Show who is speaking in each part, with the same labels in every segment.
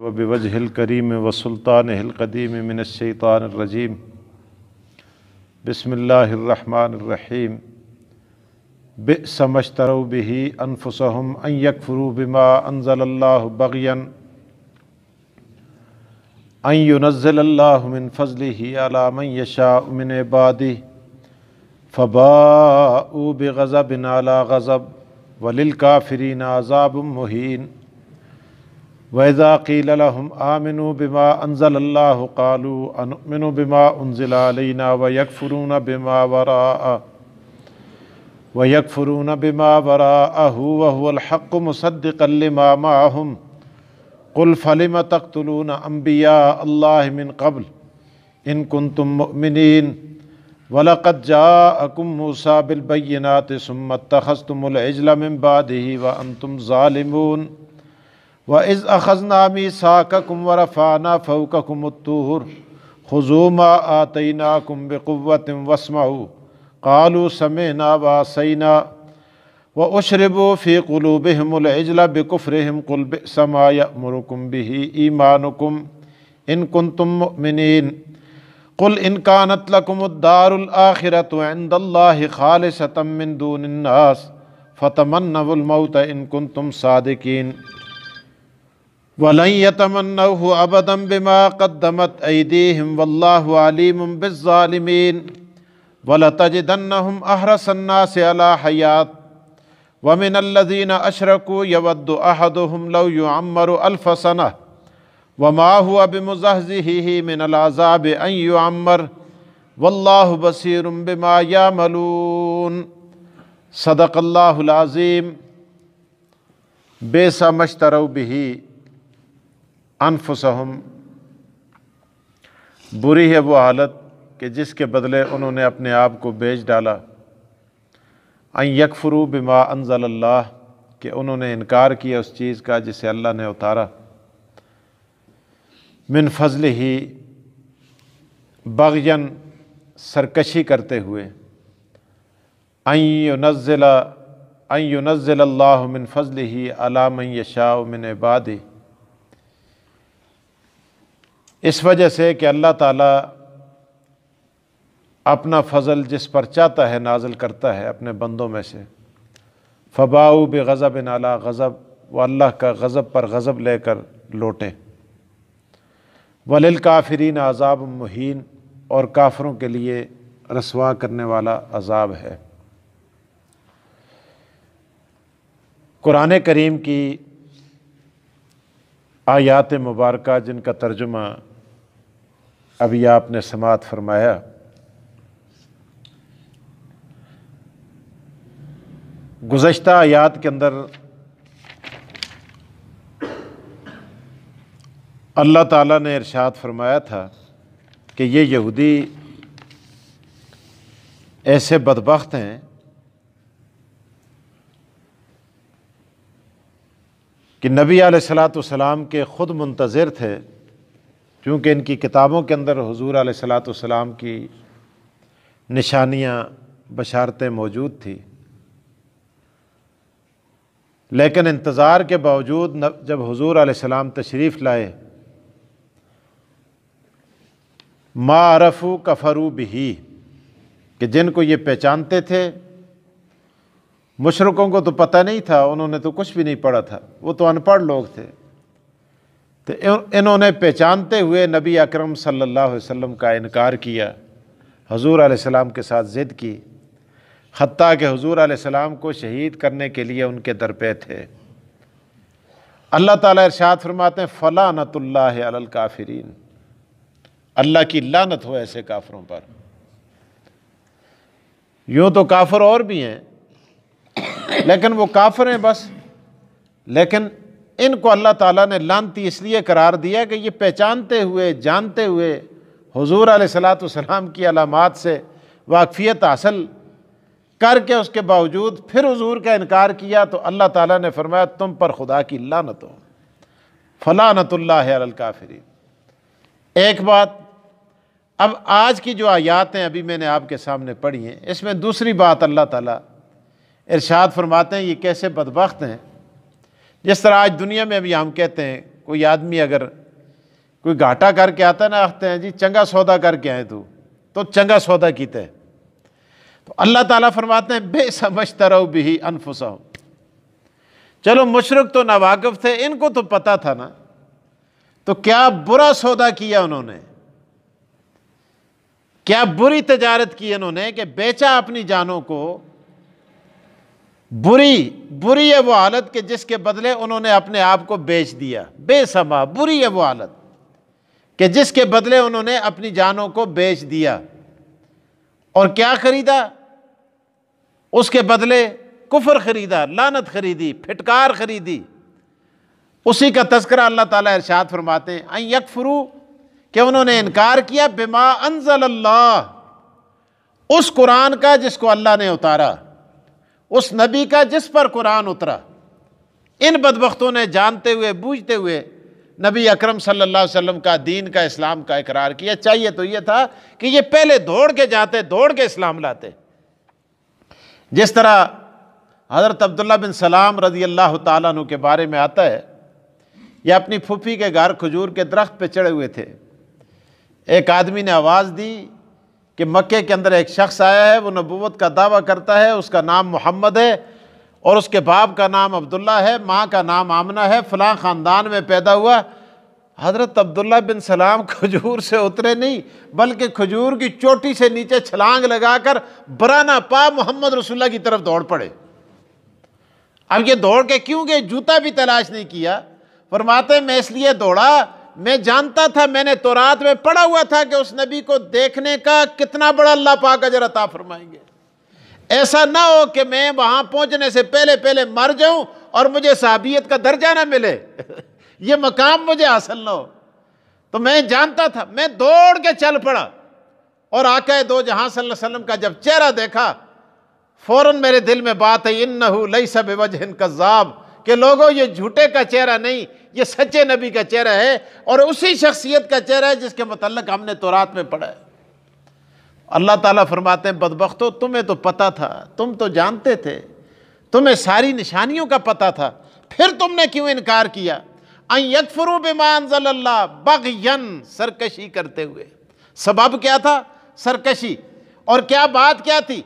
Speaker 1: وبوجه الكريم وسلطانه القديم من الشيطان الرجيم بسم الله الرحمن الرحيم بئس ما اشتروا به أنفسهم أن يكفروا بما أنزل الله بغيا أن ينزل الله من فضله على من يشاء من عباده فباءوا بغضب على غضب وللكافرين عذاب مهين وَإِذَا قِيلَ لَهُمْ آمِنُوا بِمَا أَنزَلَ اللَّهُ قَالُوا أَنُؤْمِنُ بِمَا أُنزِلَ عَلَيْنَا وَيَكْفُرُونَ بِمَا وَرَاءَهُ وَهُوَ الْحَقُّ مُصَدِّقًا لِمَا مَعَهُمْ قُلْ فَلِمَ تَقْتُلُونَ أَنْبِيَاءَ اللَّهِ مِنْ قَبْلُ إِنْ كُنْتُمْ مُؤْمِنِينَ وَلَقَدْ جَاءَكُمْ مُوسَى بِالْبَيِّنَاتِ ثُمَّ اتَّخَذْتُمُ الْعِجْلَ مِنْ بَعْدِهِ وَأَنْتُمْ ظَالِمُونَ وَإِذْ أَخَذْنَا مِيثَاقَكُمْ وَرَفَعْنَا فَوْقَكُمُ الطُّورَ خُذُوا مَا آتَيْنَاكُمْ بِقُوَّةٍ وَاسْمَعُوا قَالُوا سَمِعْنَا وَعَصَيْنَا وَأُشْرِبُوا فِي قُلُوبِهِمُ الْعِجْلَ بِكُفْرِهِمْ قُلْ بِئْسَ مَا يَأْمُرُكُمْ بِهِ إِيمَانُكُمْ إِن كُنتُم مُّؤْمِنِينَ قُلْ إِن كَانَتْ لَكُمُ الدَّارُ الْآخِرَةُ عِندَ اللَّهِ خَالِصَةً مِّن دُونِ النَّاسِ فَتَمَنَّوُا الْمَوْتَ إِن كُنتُمْ صَادِقِينَ وَلَن يَتَمَنَّوْهُ أَبَدًا بِمَا قَدَّمَتْ أَيْدِيهِمْ وَاللَّهُ عَلِيمٌ بِالظَّالِمِينَ وَلَتَجِدَنَّهُمْ أَحْرَصَ النَّاسِ عَلَىٰ حَيَاةٍ وَمِنَ الَّذِينَ أَشْرَكُوا يَوَدُّ أَحَدُهُمْ لَوْ يُعَمَّرُ أَلْفَ سَنَةٍ وَمَا هُوَ بِمُزَحْزِحِهِ مِنَ الْعَذَابِ أَن يُعَمَّرَ وَاللَّهُ بَصِيرٌ بِمَا يَعْمَلُونَ صدق اللہ العظیم بئس ما اشتروا بہ انفسہم بری ہے وہ حالت کہ جس کے بدلے انہوں نے اپنے آپ کو بیچ ڈالا ان یکفروا بما انزل اللہ کہ انہوں نے انکار کیا اس چیز کا جسے اللہ نے اتارا من فضلہ بغیاً سرکشی کرتے ہوئے ان ينزل اللہ من فضلہ علی من یشاء من عبادہ اس وجہ سے کہ اللہ تعالیٰ اپنا فضل جس پر چاہتا ہے نازل کرتا ہے اپنے بندوں میں سے فباؤ بغضب علی غضب وہ اللہ کا غضب پر غضب لے کر لوٹے وللکافرین عذاب مہین اور کافروں کے لیے رسوا کرنے والا عذاب ہے۔ قرآن کریم کی آیات مبارکہ جن کا ترجمہ ابھی آپ نے سماعت فرمایا، گزشتہ آیات کے اندر اللہ تعالیٰ نے ارشاد فرمایا تھا کہ یہ یہودی ایسے بدبخت ہیں کہ نبی علیہ الصلاۃ والسلام کے خود منتظر تھے، کیونکہ ان کی کتابوں کے اندر حضور علیہ الصلاۃ والسلام کی نشانیاں بشارتیں موجود تھیں، لیکن انتظار کے باوجود جب حضور علیہ السلام تشریف لائے ما عرفوا کفروا بہ کہ جن کو یہ پہچانتے تھے، مشرکوں کو تو پتہ نہیں تھا، انہوں نے تو کچھ بھی نہیں پڑھا تھا، وہ تو ان پڑھ لوگ تھے، تو انہوں نے پہچانتے ہوئے نبی اکرم صلی اللہ علیہ وسلم کا انکار کیا، حضور علیہ السلام کے ساتھ ضد کی، حتیٰ کہ حضور علیہ السلام کو شہید کرنے کے لیے ان کے در پہ تھے۔ اللہ تعالیٰ ارشاد فرماتے ہیں فلعنۃ اللہ علی الکافرین، اللہ کی لعنت ہو ایسے کافروں پر۔ یوں تو کافر اور بھی ہیں لیکن وہ کافر ہیں بس، لیکن ان کو اللہ تعالیٰ نے لعنتی اس لیے قرار دیا کہ یہ پہچانتے ہوئے جانتے ہوئے حضور علیہ الصلاۃ والسلام کی علامات سے واقفیت حاصل کر کے اس کے باوجود پھر حضور کا انکار کیا، تو اللہ تعالیٰ نے فرمایا تم پر خدا کی لعنت ہو، فلعنۃ اللہ علی الکافرین۔ ایک بات، اب آج کی جو آیات ہیں ابھی میں نے آپ کے سامنے پڑھی ہیں، اس میں دوسری بات اللہ تعالیٰ ارشاد فرماتے ہیں یہ کیسے بدبخت ہیں، جس طرح آج دنیا میں ابھی ہم کہتے ہیں کوئی آدمی اگر کوئی گھاٹا کر کے آتا ہے نا، آختے ہیں جی چنگا سودا کر کے آئے تو چنگا سودا کیتے ہیں۔ تو اللہ تعالیٰ فرماتے ہیں بے سمجھترو بھی انفسہم، چلو مشرک تو ناواقف تھے، ان کو تو پتہ تھا نا، تو کیا برا سودا کیا انہوں نے، کیا بری تجارت کی انہوں نے کہ بیچا اپنی جانوں کو۔ بری ہے وہ حالت کہ جس کے بدلے انہوں نے اپنے آپ کو بیچ دیا، بے سما، بری ہے وہ حالت کہ جس کے بدلے انہوں نے اپنی جانوں کو بیچ دیا۔ اور کیا خریدا؟ اس کے بدلے کفر خریدا، لعنت خریدی، پھٹکار خریدی۔ اسی کا تذکرہ اللہ تعالیٰ ارشاد فرماتے ہیں ان یکفروا، کہ انہوں نے انکار کیا، بما انزل اللہ، اس قرآن کا جس کو اللہ نے اتارا، اس نبی کا جس پر قرآن اترا۔ ان بدبختوں نے جانتے ہوئے بوجھتے ہوئے نبی اکرم صلی اللہ علیہ وسلم کا دین کا اسلام کا اقرار کیا۔ چاہیے تو یہ تھا کہ یہ پہلے دوڑ کے جاتے، دوڑ کے اسلام لاتے، جس طرح حضرت عبداللہ بن سلام رضی اللہ تعالیٰ عنہ کے بارے میں آتا ہے، یہ اپنی پھوپھی کے گھر کھجور کے درخت پہ چڑھے ہوئے تھے۔ ایک آدمی نے آواز دی کہ مکے کے اندر ایک شخص آیا ہے، وہ نبوت کا دعویٰ کرتا ہے، اس کا نام محمد ہے اور اس کے باپ کا نام عبداللہ ہے، ماں کا نام آمنہ ہے، فلاں خاندان میں پیدا ہوا۔ حضرت عبداللہ بن سلام کھجور سے اترے نہیں، بلکہ کھجور کی چوٹی سے نیچے چھلانگ لگا کر برانہ پا محمد رسول اللہ کی طرف دوڑ پڑے۔ اب یہ دوڑ کے کیوں گئے؟ جوتا بھی تلاش نہیں کیا۔ فرماتے ہیں میں اس لیے دوڑا، میں جانتا تھا، میں نے تورات میں پڑھا ہوا تھا کہ اس نبی کو دیکھنے کا کتنا بڑا اللہ پاک اجر عطا فرمائیں گے۔ ایسا نہ ہو کہ میں وہاں پہنچنے سے پہلے مر جاؤں اور مجھے صحابیت کا درجہ نہ ملے، یہ مقام مجھے حاصل نہ ہو۔ تو میں جانتا تھا، میں دوڑ کے چل پڑا، اور آقا دو جہاں صلی اللہ علیہ وسلم کا جب چہرہ دیکھا، فوراً میرے دل میں بات ہے انہ لیس بوجہ کذاب، کہ لوگوں یہ جھوٹے کا چہرہ نہیں، یہ سچے نبی کا چہرہ ہے، اور اسی شخصیت کا چہرہ ہے جس کے متعلق ہم نے تورات میں پڑھا ہے۔ اللہ تعالیٰ فرماتے ہیں بدبختو، تمہیں تو پتہ تھا، تم تو جانتے تھے، تمہیں ساری نشانیوں کا پتہ تھا، پھر تم نے کیوں انکار کیا؟ ان یکفروا بما انزل اللہ بغیا، سرکشی کرتے ہوئے۔ سبب کیا تھا؟ سرکشی۔ اور کیا بات کیا تھی؟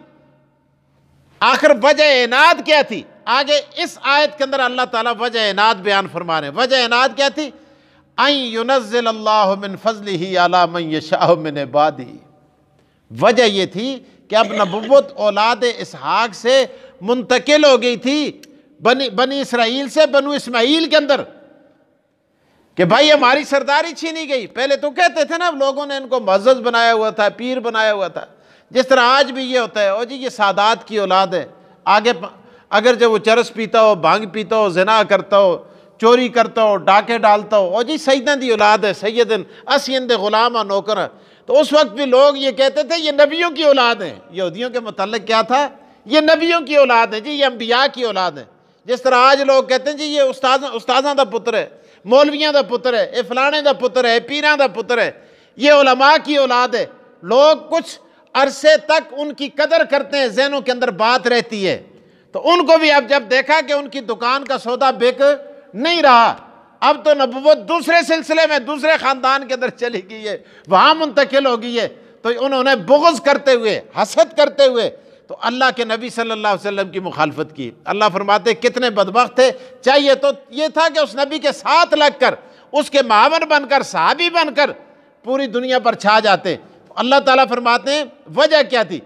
Speaker 1: آخر وجہ عناد کیا تھی؟ آگے اس آیت کے اندر اللہ تعالیٰ وجہ عناد بیان فرما رہے ہیں۔ وجہ عناد کیا تھی؟ ان ینزل اللہ من فضلہ علی من یشاء من عبادہ۔ وجہ یہ تھی کہ اب نبوت اولاد اسحاق سے منتقل ہو گئی تھی بنی اسرائیل سے بنو اسماعیل کے اندر، کہ بھائی ہماری سرداری چھینی گئی۔ پہلے تو کہتے تھے نا، لوگوں نے ان کو معزز بنایا ہوا تھا، پیر بنایا ہوا تھا، جس طرح آج بھی یہ ہوتا ہے، او جی یہ سادات کی اولاد ہے، آگے اگر جب وہ چرس پیتا ہو، بھانگ پیتا ہو، زنا کرتا ہو، چوری کرتا ہو، ڈاکے ڈالتا ہو، او جی سیدن دی اولاد ہے، سیدن اسیند غلام نوکر۔ تو اس وقت بھی لوگ یہ کہتے تھے یہ نبیوں کی اولاد ہیں۔ یہودیوں کے متعلق کیا تھا؟ یہ نبیوں کی اولاد ہیں جی، یہ انبیاء کی اولاد ہیں۔ جس طرح آج لوگ کہتے ہیں جی یہ استاذاں دا پتر ہے، مولویاں دا پتر ہے، اے فلانے دا پتر ہے، پیراں دا پتر ہے، یہ علماء کی اولاد ہے۔ لوگ کچھ عرصے تک ان کی قدر کرتے ہیں، ذہنوں کے اندر بات رہتی ہے۔ تو ان کو بھی اب جب دیکھا کہ ان کی دکان کا سودا بک نہیں رہا، اب تو نبوت دوسرے سلسلے میں دوسرے خاندان کے اندر چلی گئی ہے، وہاں منتقل ہو گئی ہے، تو انہوں نے بغض کرتے ہوئے، حسد کرتے ہوئے تو اللہ کے نبی صلی اللہ علیہ وسلم کی مخالفت کی۔ اللہ فرماتے کتنے بدبخت تھے، چاہیے تو یہ تھا کہ اس نبی کے ساتھ لگ کر، اس کے معاون بن کر، صحابی بن کر پوری دنیا پر چھا جاتے۔ اللہ تعالیٰ فرماتے ہیں وجہ کیا تھی؟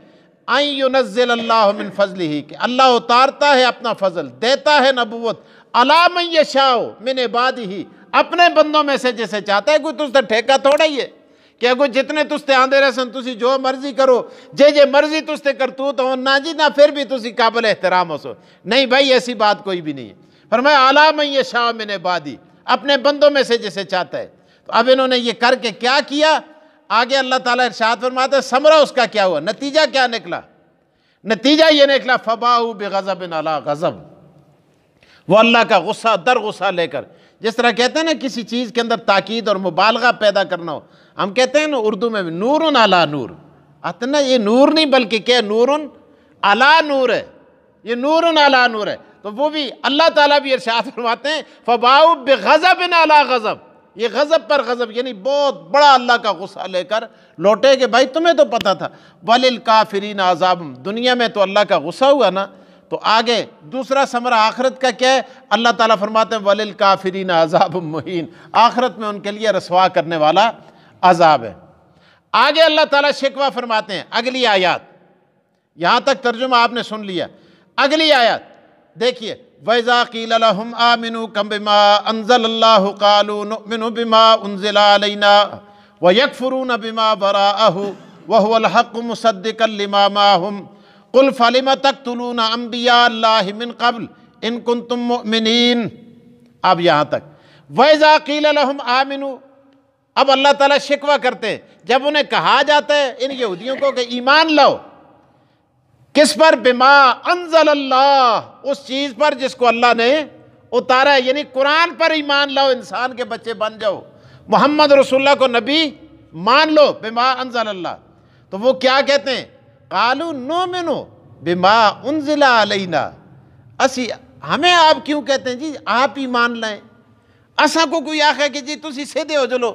Speaker 1: ان ینزل اللہ من فضلہ، کہ اللہ اتارتا ہے اپنا فضل، دیتا ہے نبوت علی من یشاء من عبادہ، اپنے بندوں میں سے جسے چاہتا ہے۔ کوئی تجھ تے ٹھیکہ تھوڑا ہی ہے کہ اگو جتنے تجھ تے آندے رہے سن تسی جو مرضی کرو، جے مرضی تجھ تے کرتوت ہو نہ جی نہ، پھر بھی تسی قابل احترام ہو سو۔ نہیں بھائی، ایسی بات کوئی بھی نہیں ہے۔ فرمایا علی من یشاء من عبادہ، اپنے بندوں میں سے جسے چاہتا ہے۔ تو اب انہوں نے یہ کر کے کیا کیا؟ آگے اللہ تعالیٰ ارشاد فرماتا ہے ثمرہ اس کا کیا ہوا، نتیجہ کیا نکلا؟ نتیجہ یہ نکلا فباؤ بغضب علی غضب، وہ اللہ کا غصہ در غصہ لے کر، جس طرح کہتے ہیں نا کسی چیز کے اندر تاکید اور مبالغہ پیدا کرنا ہو، ہم کہتے ہیں نا اردو میں نور علی نور، اتنا یہ نور نہیں بلکہ کیا نور علی نور ہے، یہ نور علی نور ہے۔ تو وہ بھی اللہ تعالیٰ بھی ارشاد فرماتے ہیں فَبَاءُوا بِغَضَبٍ عَلَىٰ غَضَب، یہ غضب پر غضب، یعنی بہت بڑا اللہ کا غصہ لے کر لوٹے کہ بھائی تمہیں تو پتہ تھا وَلِلْكَافِرِينَ عَذَابٌ، دنیا میں تو اللہ کا غصہ ہوا نا، تو آگے دوسرا ثمرہ آخرت کا کیا ہے؟ اللہ تعالیٰ فرماتے ہیں وَلِلْكَافِرِينَ عَذَابٌ مُّهِينٌ، آخرت میں ان کے لیے رسوا کرنے والا عذاب ہے۔ آگے اللہ تعالیٰ شکوہ فرماتے ہیں، اگلی آیات، یہاں تک ترجمہ آپ نے سن لیا، اگلی آیات دیکھیے وَإِذَا قِيلَ لَهُمْ آمِنُوا كَمَا بِمَا أَنزَلَ اللَّهُ قَالُوا نُؤْمِنُ بِمَا أُنزِلَ عَلَيْنَا وَيَكْفُرُونَ بِمَا بَرَاءَهُ وَهُوَ الْحَقُّ مُصَدِّقًا لِمَا مَعَهُمْ قُلْ فَلِمَ تَقْتُلُونَ أَنْبِيَاءَ اللَّهِ مِنْ قَبْلِ إِن كُنتُم مُؤْمِنِينَ۔ اب یہاں تک وَإِذَا قِيلَ لَهُمْ آمِنُوا، اب اللہ تعالیٰ شکوہ کرتے ہیں جب انہیں کہا جاتا ہے ان یہودیوں کو کہ ایمان لاؤ، کس پر؟ بما انزل اللہ، اس چیز پر جس کو اللہ نے اتارا ہے، یعنی قرآن پر ایمان لاؤ، انسان کے بچے بن جاؤ، محمد رسول اللہ کو نبی مان لو، بما انزل اللہ۔ تو وہ کیا کہتے ہیں؟ قالوا نؤمن بما انزل علینا، ہمیں آپ کیوں کہتے ہیں جی آپ ایمان لائیں؟ اساں کو کوئی آخے کہ جی تسی سیدھے ہو جلو،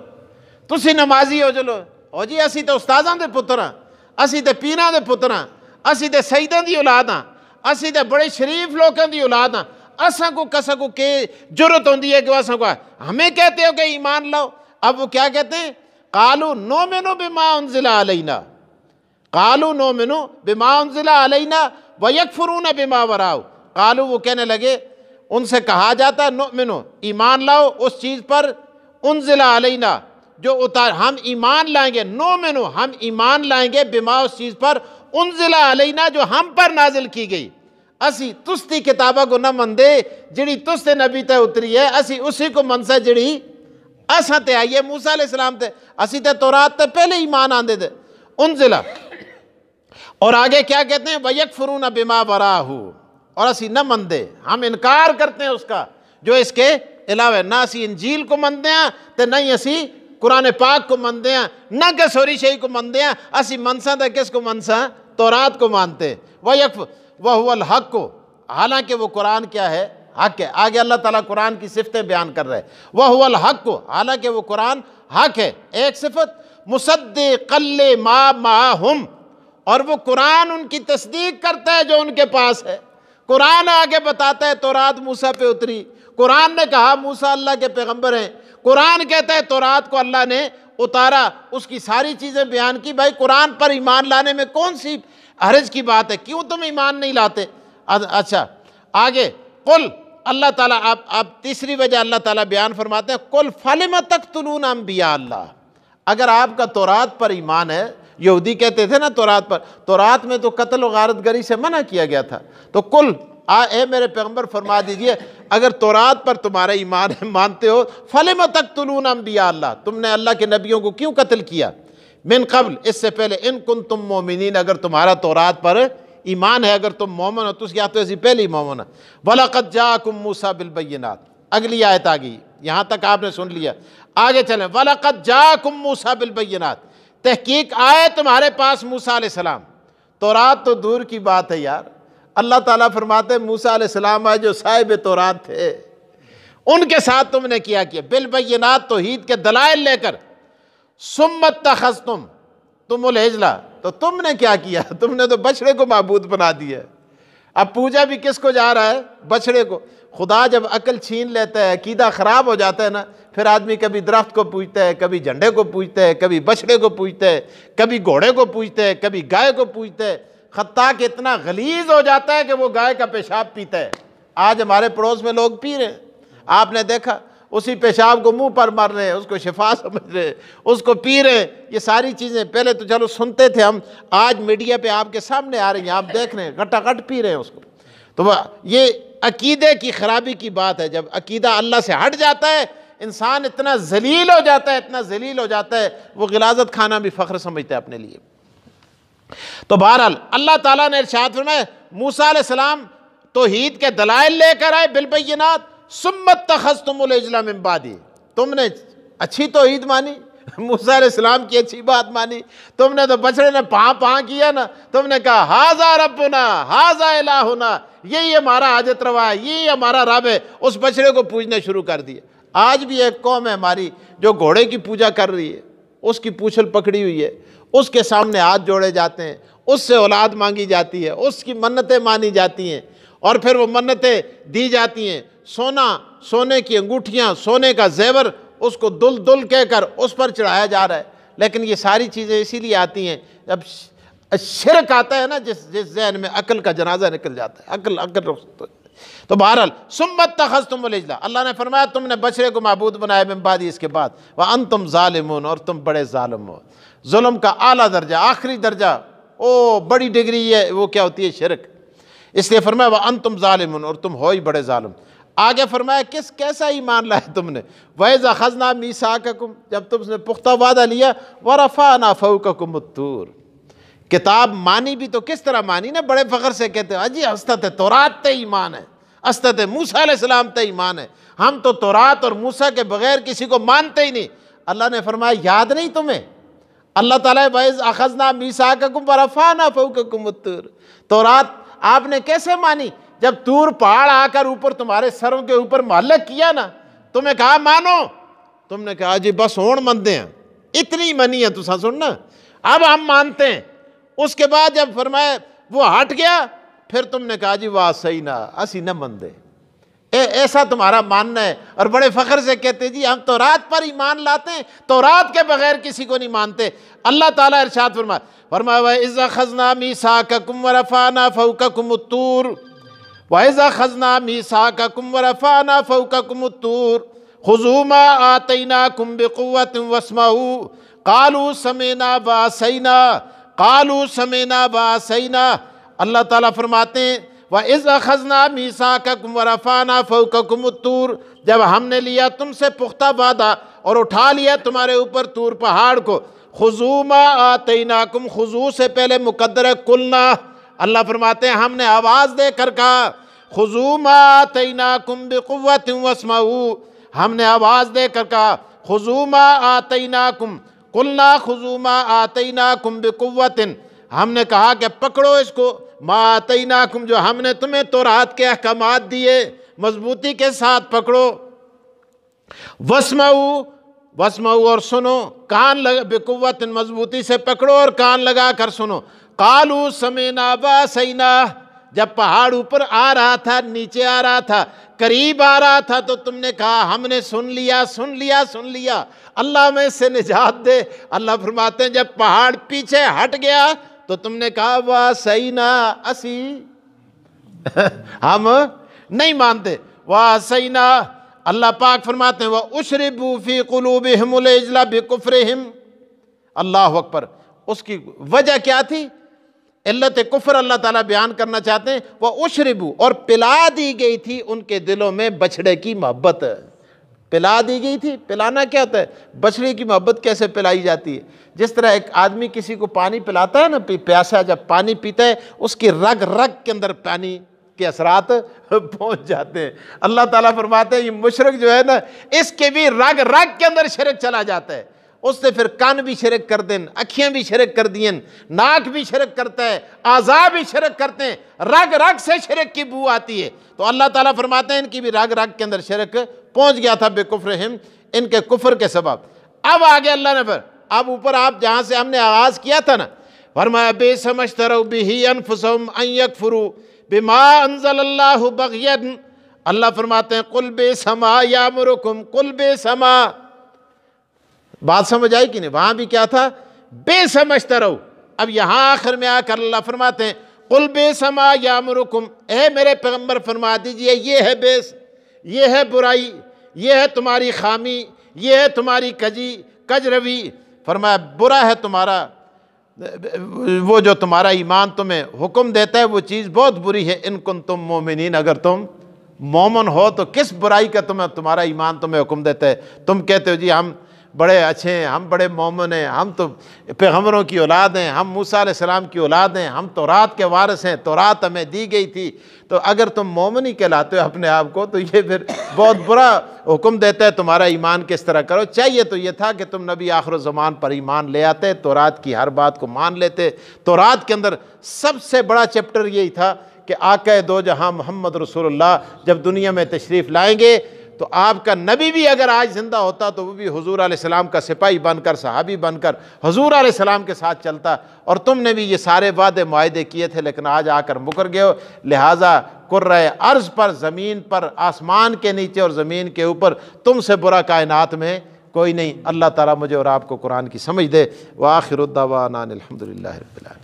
Speaker 1: تسی نمازی ہو جلو، او جی اسی تے استاداں دے پتر ہاں، اسی تے پیراں دے پتر ہاں، اسی تے سیداں دی اولاد ہاں، اسی تے بڑے شریف لوگاں دی اولاد ہاں، اساں کو کسا کو کہ جرت ہوندی ہے کہ اساں کو ہمیں کہتے ہو کہ ایمان لاؤ؟ اب وہ کیا کہتے ہیں؟ قالوا نؤمن بما انزل علینا، قالوا نؤمن بما انزل علینا ویکفرون بما وراءہ، قالوا وہ کہنے لگے، ان سے کہا جاتا ہے نؤمن، ایمان لاؤ اس چیز پر، انزل علینا جو اتار، ہم ایمان لائیں گے، نؤمن ہم ایمان لائیں گے، بما اس چیز پر، انزل علینا جو ہم پر نازل کی گئی، اسی تستی کتابہ کو نہ من دے جڑی تستے نبی تے اتری ہے، اسی اسی کو منسا جڑی اساں تے آئیے، موسیٰ علیہ السلام تے اسی تے تورات تے پہلے ایمان آندے دے، انزلہ۔ اور آگے کیا کہتے ہیں؟ وَيَكْفُرُونَ بِمَا وَرَاهُ، اور اسی نہ من دے، ہم انکار کرتے ہیں اس کا جو اس کے علاوہ، نہ اسی انجیل کو من دے ہیں تے نہ ہی اسی قرآن پاک کو من دے ہیں، نہ کسوری شہی کو من دے ہیں، اسی منسا دے کس کو منسا؟ تورات کو مانتے ہیں۔ وَهُوَ الْحَقُّ، حالانکہ وہ قرآن کیا ہے؟ حق ہے۔ آگے اللہ تعالیٰ قرآن کی صفتیں بیان کر رہے ہیں، وَهُوَ الْحَقُّ، حالانکہ وہ قرآن حق ہے، ایک صفت، مُصَدِّقًا لِمَا مَعَهُمْ، اور وہ قرآن ان کی تصدیق کرتا ہے جو ان کے پاس ہے۔ قرآن آگے بتاتا ہے تورات موسیٰ پہ اتری، قرآن نے کہا موسیٰ اللہ کے پیغمبر ہیں، قرآن کہتا ہے تورات کو اللہ نے اتارا، اس کی ساری چیزیں بیان کی۔ بھائی قرآن پر ایمان لانے میں کون سی حرج کی بات ہے؟ کیوں تم ایمان نہیں لاتے؟ اچھا آگے قل، اللہ تعالیٰ اب تیسری وجہ اللہ تعالیٰ بیان فرماتے ہیں، قل فلم تقتلون انبیاء اللہ، اگر آپ کا تورات پر ایمان ہے، یہودی کہتے تھے نا تورات پر، تورات میں تو قتل و غارت گری سے منع کیا گیا تھا، تو قل اے میرے پیغمبر فرما دیجئے اگر تورات پر تمہارا ایمان مانتے ہو، فلم تقتلون انبیاء اللہ، تم نے اللہ کے نبیوں کو کیوں قتل کیا؟ من قبل، اس سے پہلے، ان کنتم مومنین، اگر تمہارا تورات پر ایمان ہے، اگر تم مومن ہو، تو یا تو ایسی پہلی مومن ہے۔ وَلَقَدْ جَاءَكُم مُوسَىٰ بِالْبَيِّنَاتِ، اگلی آیت آ گئی، یہاں تک آپ نے سن لیا، آگے چلیں۔ وَلَقَدْ جَاءَكُم مُوسَىٰ بِالْبَيِّنَاتِ، تحقیق آئے تمہارے پاس موسیٰ علیہ السلام، تورات تو دور کی بات ہے یار، اللہ تعالیٰ فرماتے ہیں موسیٰ علیہ السلام آئے جو صاحب تورات تھے، ان کے ساتھ تم نے کیا بالبینات، توحید کے دلائل لے کر، ثم اتخذتم تم العجل، تو تم نے کیا کیا؟ تم نے تو بچڑے کو معبود بنا دیا۔ اب پوجا بھی کس کو جا رہا ہے؟ بچڑے کو۔ خدا جب عقل چھین لیتا ہے، عقیدہ خراب ہو جاتا ہے نا، پھر آدمی کبھی درخت کو پوجتا ہے، کبھی جھنڈے کو پوجتا ہے، کبھی بچڑے کو پوجتا ہے، کبھی گھوڑے کو پوجتا ہے، کبھی گائے کو پوجتا ہے، حتیٰ کہ اتنا غلیظ ہو جاتا ہے کہ وہ گائے کا پیشاب پیتا ہے۔ آج ہمارے پڑوس میں لوگ پی رہے ہیں، آپ نے دیکھا، اسی پیشاب کو منہ پر مار رہے ہیں، اس کو شفا سمجھ رہے ہیں، اس کو پی رہے ہیں۔ یہ ساری چیزیں پہلے تو چلو سنتے تھے ہم، آج میڈیا پہ آپ کے سامنے آ رہی ہیں، آپ دیکھ رہے ہیں، گھٹا گھٹ پی رہے ہیں اس کو۔ تو یہ عقیدے کی خرابی کی بات ہے، جب عقیدہ اللہ سے ہٹ جاتا ہے انسان اتنا ذلیل ہو جاتا ہے، اتنا ذلیل ہو جاتا ہے، وہ غلاظت کھانا بھی فخر سمجھتا ہے اپنے لیے۔ تو بہرحال اللہ تعالیٰ نے ارشاد فرمایا موسیٰ علیہ السلام توحید کے دلائل لے کر آئے بالبینات، ثم اتخذتم العجل من بعدی، تم نے اچھی توحید مانی، موسیٰ علیہ السلام کی اچھی بات مانی، تم نے تو بچڑے نے پاں کیا نا، تم نے کہا ہاذا ربنا ہاذا الہنا، یہی ہمارا حاجت روا ہے، یہی ہمارا رب ہے، اس بچڑے کو پوجنا شروع کر دیا۔ آج بھی ایک قوم ہے ہماری جو گھوڑے کی پوجا کر رہی ہے، اس کی پوچھل پکڑی ہوئی ہے، اس کے سامنے ہاتھ جوڑے جاتے ہیں، اس سے اولاد مانگی جاتی ہے، اس کی منتیں مانی جاتی ہیں، اور پھر وہ منتیں دی جاتی ہیں، سونے کی انگوٹھیاں، سونے کا زیور، اس کو دل کہہ کر اس پر چڑھایا جا رہا ہے۔ لیکن یہ ساری چیزیں اسی لیے آتی ہیں، جب شرک آتا ہے نا جس ذہن میں، عقل کا جنازہ نکل جاتا ہے، عقل تو بہرحال ثم اتخذتم العجل، اللہ نے فرمایا تم نے بچڑے کو معبود بنایا من بعد، اس کے بعد وانتم ظالمون، اور تم بڑے ظالم ہو۔ ظلم کا اعلیٰ درجہ، آخری درجہ، بڑی ڈگری ہے، وہ کیا ہوتی ہے؟ شرک۔ اس لیے فرمایا وانتم ظالمون، اور تم ہو ہی بڑے ظالم۔ آگے فرمایا کیسا ایمان لائے تم نے؟ وَإِذْ أَخَذْنَا مِيثَاقَكُمْ، جب تم نے پختہ وعدہ لیا، وَرَفَعْنَا فَوْقَكُمُ الطُّورَ، کتاب مانی بھی تو کس طرح مانی نا، بڑے فخر سے کہتے ہیں اجی ہستت تورات تے ایمان ہے، ہستت موسیٰ علیہ السلام تے ایمان ہے، ہم تو تورات اور موسیٰ کے بغیر کسی کو مانتے ہی نہیں۔ اللہ نے فرمایا یاد نہیں تمہیں؟ اللہ تعالیٰ وَإِذْ أَخَذْنَا مِيثَاقَكُمْ وَرَفَعْنَا فَوْقَكُمُ الطُّورَ، تورات آپ نے کیسے مانی؟ جب طور پہاڑ آ کر اوپر تمہارے سروں کے اوپر معلق کیا نا، تمہیں کہا مانو، تم نے کہا جی بس ہون مندے ہیں، اتنی منی ہے، تو سننا اب ہم مانتے ہیں۔ اس کے بعد جب فرمایا وہ ہٹ گیا، پھر تم نے کہا جی واسینا، اسی نہ مندے، ایسا تمہارا ماننا ہے، اور بڑے فخر سے کہتے جی ہم تورات پر ایمان لاتے ہیں، تورات کے بغیر کسی کو نہیں مانتے۔ اللہ تعالیٰ ارشاد فرمایا وَإِذْ أَخَذْنَا مِيثَاقَكُمْ وَرَفَعْنَا فَوْقَكُمُ الطُّورَ وَإِذْ أَخَذْنَا مِيثَاقَكُمْ وَرَفَعْنَا فَوْقَكُمُ الطُّورَ خُذُوا مَا آتَيْنَاكُمْ بِقُوَّةٍ وَاسْمَعُوا قَالُوا سَمِعْنَا وَعَصَيْنَا قَالُوا سَمِعْنَا وَعَصَيْنَا۔ اللہ تعالیٰ فرماتے ہیں وَإِذْ أَخَذْنَا مِيثَاقَكُمْ وَرَفَعْنَا فَوْقَكُمُ الطُّورَ، جب ہم نے لیا تم سے پختہ وعدہ اور اٹھا لیا تمہارے اوپر طور پہاڑ کو، خُذُوا مَا آتَيْنَاكُمْ، خُذُوا سے پہلے مقدر ہے قُلْنَا، اللہ فرماتے ہیں ہم نے آواز دے کر کہا خُذُوا مَا آتَيْنَاكُمْ بِقُوَّةٍ وَاسْمَعُوا، ہم نے آواز دے کر کہا خُذُوا مَا آتَيْنَاكُمْ قُلْنَا خُذُوا مَا آتَيْنَاكُمْ بِقُوَّةٍ، ہم نے کہا کہ پکڑو اس کو، ما آتَيْنَاكُمْ، جو ہم نے تمہیں تورات کے احکامات دیے مضبوطی کے ساتھ پکڑو، وَاسْمَعُوا، اور سنو، کان لگا، بِقُوَّةٍ، مضبوطی سے پکڑو اور کان لگا کر سنو، قَالُوا سَمِعْنَا وَعَصَيْنَا، جب پہاڑ اوپر آ رہا تھا، نیچے آ رہا تھا، قریب آ رہا تھا، تو تم نے کہا ہم نے سن لیا، اللہ میں سے نجات دے۔ اللہ فرماتے ہیں جب پہاڑ پیچھے ہٹ گیا تو تم نے کہا وَعَصَيْنَا، اسی ہم نہیں مانتے، وَعَصَيْنَا۔ اللہ پاک فرماتے ہیں وَأُشْرِبُوا فِي قُلُوبِهِمُ الْعِجْلَ بِكُفْرِهِمْ، اللہ اکبر۔ اس کی وجہ کیا تھی؟ علت کفر اللہ تعالیٰ بیان کرنا چاہتے ہیں، وَأُشْرِبُوا، اور پلا دی گئی تھی ان کے دلوں میں بچھڑے کی محبت، پلا دی گئی تھی۔ پلانا کیا ہوتا ہے؟ بچڑے کی محبت کیسے پلائی جاتی ہے؟ جس طرح ایک آدمی کسی کو پانی پلاتا ہے نا، پیاسا جب پانی پیتا ہے اس کی رگ کے اندر پانی کے اثرات پہنچ جاتے ہیں۔ اللہ تعالیٰ فرماتے ہیں یہ مشرک جو ہے نا، اس کے بھی رگ کے اندر شرک چلا جاتا ہے، اس نے پھر کان بھی شرک کر دیں، اکھیاں بھی شرک کر دیں، ناک بھی شرک کرتا ہے، اعضاء بھی شرک کرتے ہیں، رگ سے شرک کی بو آتی ہے۔ تو اللہ تعالیٰ فرماتے ہیں ان کی بھی رگ کے اندر شرک پہنچ گیا تھا، بِکُفْرِهِمْ، ان کے کفر کے سبب۔ اب آگے اللہ نے اب اوپر آپ جہاں سے ہم نے آغاز کیا تھا نا، فرمایا بِئْسَ مَا اشْتَرَوْا بِهِ أَنفُسَهُمْ أَن يَكْفُرُوا بِمَا أَنزَلَ اللَّهُ بَغْيًا، اللہ فرماتے ہیں قُلْ بِئْسَ مَا يَأْمُرُكُمْ، قُلْ بِئْسَ مَا، بات سمجھ آئی کہ نہیں؟ وہاں بھی کیا تھا؟ بِئْسَ مَا اشْتَرَوْا، اب یہاں آخر میں آ کر اللہ فرماتے ہیں قُلْ بِئْسَ مَا يَأْمُرُكُمْ، اے میرے پیغمبر فرما دیجئے یہ ہے بیس، یہ ہے برائی، یہ ہے تمہاری خامی، یہ ہے تمہاری کج روی، فرمایا برا ہے تمہارا وہ جو تمہارا ایمان تمہیں حکم دیتا ہے، وہ چیز بہت بری ہے، ان کنتم مومنین، اگر تم مومن ہو تو کس برائی کا تمہارا ایمان تمہیں حکم دیتا ہے؟ تم کہتے ہو جی ہم بڑے اچھے ہیں، ہم بڑے مومن ہیں، ہم تو پیغمبروں کی اولاد ہیں، ہم موسیٰ علیہ السلام کی اولاد ہیں، ہم تورات کے وارث ہیں، تورات ہمیں دی گئی تھی، تو اگر تم مومن ہی کہلاتے ہو اپنے آپ کو تو یہ پھر بہت برا حکم دیتا ہے تمہارا ایمان کس طرح کرو۔ چاہیے تو یہ تھا کہ تم نبی آخر الزمان پر ایمان لے آتے، تورات کی ہر بات کو مان لیتے۔ تورات کے اندر سب سے بڑا چیپٹر یہی تھا کہ آقا دو جہاں محمد رسول اللہ جب دنیا میں تشریف لائیں گے تو آپ کا نبی بھی اگر آج زندہ ہوتا تو وہ بھی حضور علیہ السلام کا سپاہی بن کر، صحابی بن کر حضور علیہ السلام کے ساتھ چلتا، اور تم نے بھی یہ سارے وعدے معاہدے کیے تھے لیکن آج آ کر مکر گئے ہو۔ لہٰذا کرۂ ارض پر، زمین پر، آسمان کے نیچے اور زمین کے اوپر تم سے برا کائنات میں کوئی نہیں۔ اللہ تعالیٰ مجھے اور آپ کو قرآن کی سمجھ دے۔ وآخر الدعوانا الحمدللہ رب العالمین۔